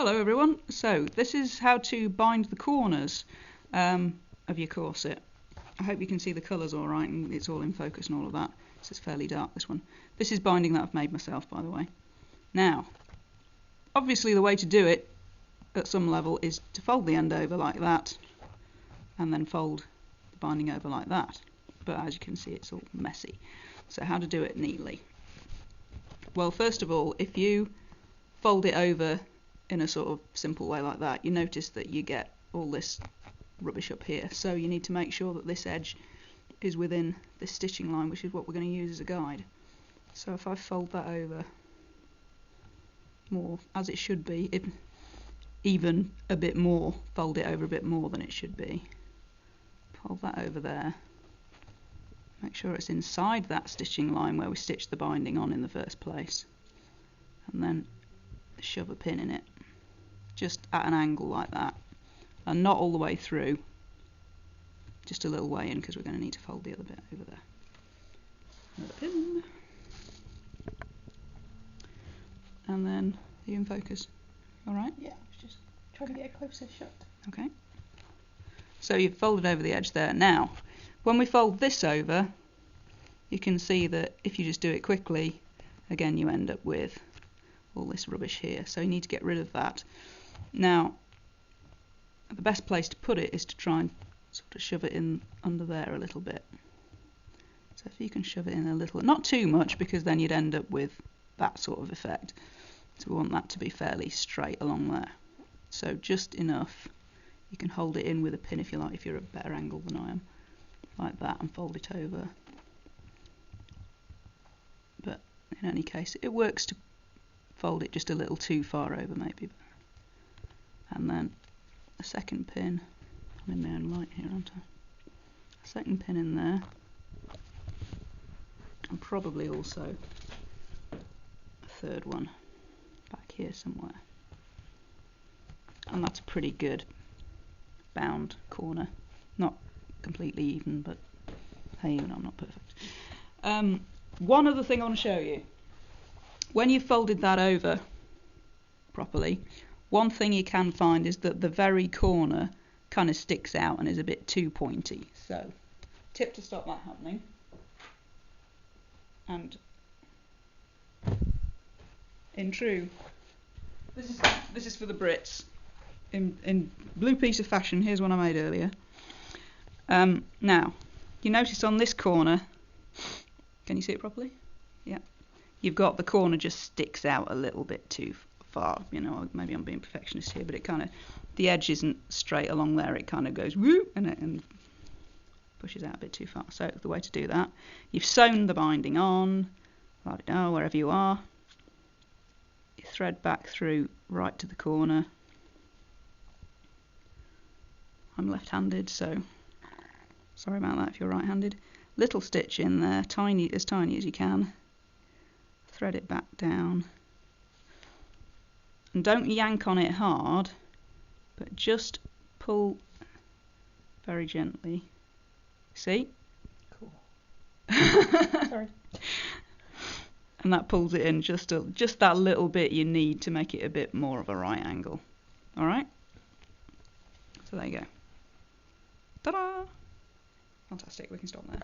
Hello everyone, so this is how to bind the corners of your corset. I hope you can see the colours alright and it's all in focus and all of that. This is fairly dark, this one. This is binding that I've made myself, by the way. Now, obviously the way to do it at some level is to fold the end over like that and then fold the binding over like that. But as you can see, it's all messy. So how to do it neatly? Well, first of all, if you fold it over in a sort of simple way like that, you notice that you get all this rubbish up here. So you need to make sure that this edge is within this stitching line, which is what we're going to use as a guide. So if I fold that over more, as it should be, even a bit more, fold it over a bit more than it should be. Fold that over there. Make sure it's inside that stitching line where we stitched the binding on in the first place. And then shove a pin in it, just at an angle like that, and not all the way through, just a little way in, because we're going to need to fold the other bit over there. Another pin, and then are you in focus? Alright? Yeah, I was just trying to get a closer shot. Okay. So you've folded over the edge there. Now, when we fold this over, you can see that if you just do it quickly, again you end up with all this rubbish here, so you need to get rid of that. Now, the best place to put it is to try and sort of shove it in under there a little bit. So if you can shove it in a little, not too much, because then you'd end up with that sort of effect. So we want that to be fairly straight along there. So just enough. You can hold it in with a pin if you like, if you're at a better angle than I am, like that, and fold it over. But in any case, it works to fold it just a little too far over maybe. And then a second pin. I'm in my own light here, aren't I? A second pin in there, and probably also a third one back here somewhere. And that's a pretty good bound corner. Not completely even, but hey, even I'm not perfect. One other thing I want to show you. When you've folded that over properly, one thing you can find is that the very corner kind of sticks out and is a bit too pointy. So, tip to stop that happening. And in true, this is for the Brits. In blue piece of fashion, here's one I made earlier. Now, you notice on this corner, can you see it properly? Yeah. You've got the corner just sticks out a little bit too far. You know, maybe I'm being perfectionist here, but it kind of, the edge isn't straight along there. It kind of goes whoop and pushes out a bit too far. So the way to do that, you've sewn the binding on, wherever you are. You thread back through right to the corner. I'm left-handed, so sorry about that if you're right-handed. Little stitch in there, as tiny as you can. Thread it back down. And don't yank on it hard, but just pull very gently. See? Cool. Sorry. And that pulls it in just that little bit you need to make it a bit more of a right angle. Alright? So there you go. Ta-da! Fantastic, we can stop there.